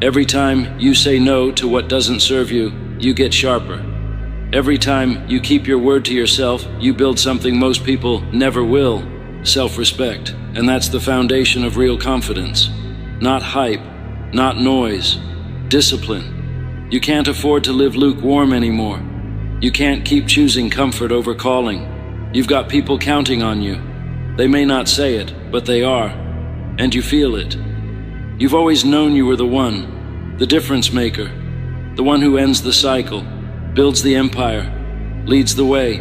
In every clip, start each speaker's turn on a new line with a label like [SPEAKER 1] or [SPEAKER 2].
[SPEAKER 1] Every time you say no to what doesn't serve you, you get sharper. Every time you keep your word to yourself, you build something most people never will, self-respect. And that's the foundation of real confidence. Not hype, not noise, discipline. You can't afford to live lukewarm anymore. You can't keep choosing comfort over calling. You've got people counting on you. They may not say it, but they are. And you feel it. You've always known you were the one, the difference maker, the one who ends the cycle, builds the empire, leads the way,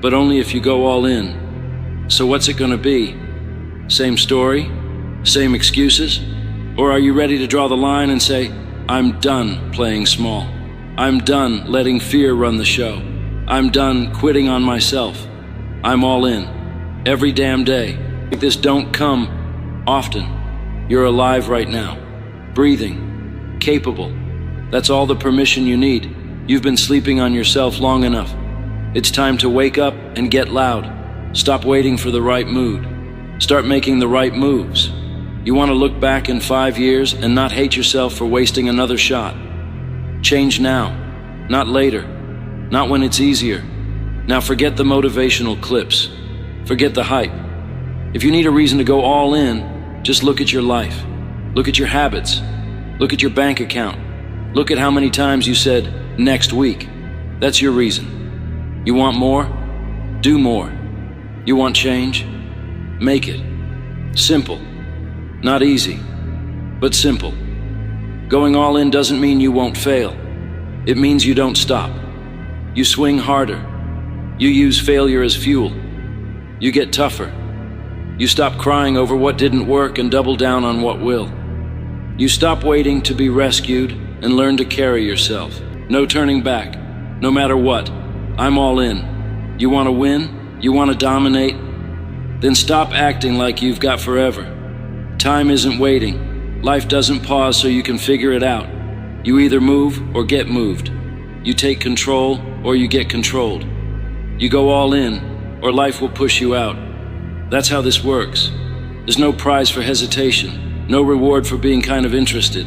[SPEAKER 1] but only if you go all in. So what's it gonna be? Same story? Same excuses? Or are you ready to draw the line and say, I'm done playing small. I'm done letting fear run the show. I'm done quitting on myself. I'm all in. Every damn day. This don't come often. You're alive right now. Breathing. Capable. That's all the permission you need. You've been sleeping on yourself long enough. It's time to wake up and get loud. Stop waiting for the right mood. Start making the right moves. You want to look back in 5 years and not hate yourself for wasting another shot. Change now, not later, not when it's easier. Now forget the motivational clips. Forget the hype. If you need a reason to go all in, just look at your life. Look at your habits. Look at your bank account. Look at how many times you said, next week. That's your reason. You want more? Do more. You want change? Make it. Simple. Not easy, but simple. Going all in doesn't mean you won't fail. It means you don't stop. You swing harder. You use failure as fuel. You get tougher. You stop crying over what didn't work and double down on what will. You stop waiting to be rescued and learn to carry yourself. No turning back, no matter what. I'm all in. You want to win? You want to dominate? Then stop acting like you've got forever. Time isn't waiting. Life doesn't pause so you can figure it out. You either move or get moved. You take control or you get controlled. You go all in or life will push you out. That's how this works. There's no prize for hesitation, no reward for being kind of interested.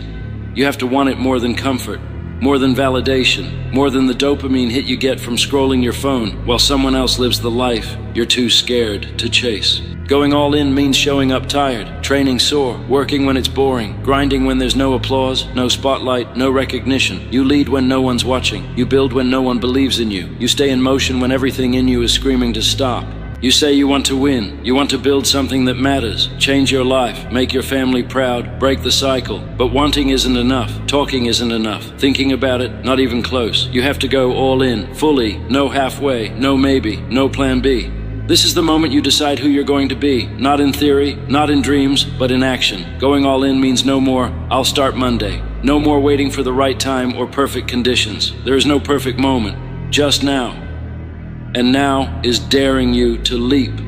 [SPEAKER 1] You have to want it more than comfort, more than validation, more than the dopamine hit you get from scrolling your phone while someone else lives the life you're too scared to chase. Going all in means showing up tired, training sore, working when it's boring, grinding when there's no applause, no spotlight, no recognition. You lead when no one's watching. You build when no one believes in you. You stay in motion when everything in you is screaming to stop. You say you want to win. You want to build something that matters, change your life, make your family proud, break the cycle. But wanting isn't enough. Talking isn't enough. Thinking about it, not even close. You have to go all in, fully, no halfway, no maybe, no plan B. This is the moment you decide who you're going to be, not in theory, not in dreams, but in action. Going all in means no more, I'll start Monday. No more waiting for the right time or perfect conditions. There is no perfect moment, just now. And now is daring you to leap.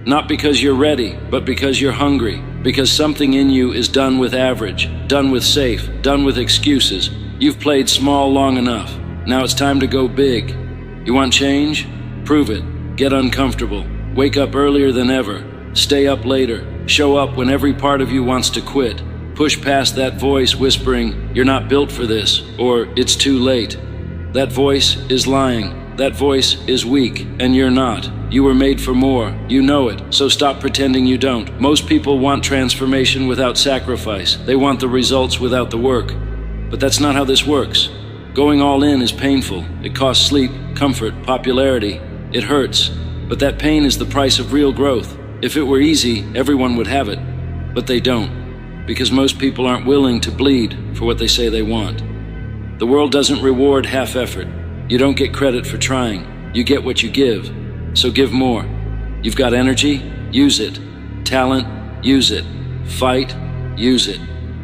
[SPEAKER 1] Not because you're ready, but because you're hungry. Because something in you is done with average, done with safe, done with excuses. You've played small long enough. Now it's time to go big. You want change? Prove it. Get uncomfortable. Wake up earlier than ever. Stay up later. Show up when every part of you wants to quit. Push past that voice whispering, you're not built for this, or it's too late. That voice is lying. That voice is weak, and you're not. You were made for more. You know it, so stop pretending you don't. Most people want transformation without sacrifice. They want the results without the work. But that's not how this works. Going all in is painful. It costs sleep, comfort, popularity. It hurts, but that pain is the price of real growth. If it were easy, everyone would have it, but they don't, because most people aren't willing to bleed for what they say they want. The world doesn't reward half effort. You don't get credit for trying. You get what you give, so give more. You've got energy, use it. Talent, use it. Fight, use it.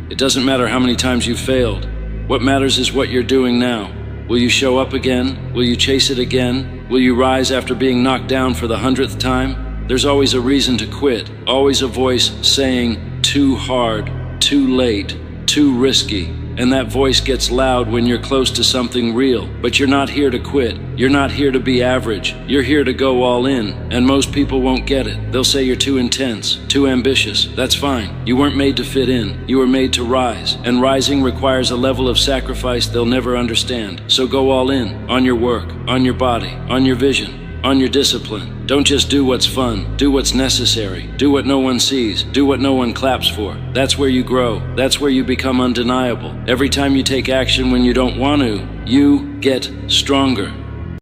[SPEAKER 1] It doesn't matter how many times you've failed. What matters is what you're doing now. Will you show up again? Will you chase it again? Will you rise after being knocked down for the 100th time? There's always a reason to quit, always a voice saying, too hard, too late, too risky. And that voice gets loud when you're close to something real. But you're not here to quit. You're not here to be average. You're here to go all in. And most people won't get it. They'll say you're too intense, too ambitious. That's fine. You weren't made to fit in. You were made to rise. And rising requires a level of sacrifice they'll never understand. So go all in. On your work, on your body, on your vision, on your discipline. Don't just do what's fun. Do what's necessary. Do what no one sees. Do what no one claps for. That's where you grow. That's where you become undeniable. Every time you take action when you don't want to, you get stronger.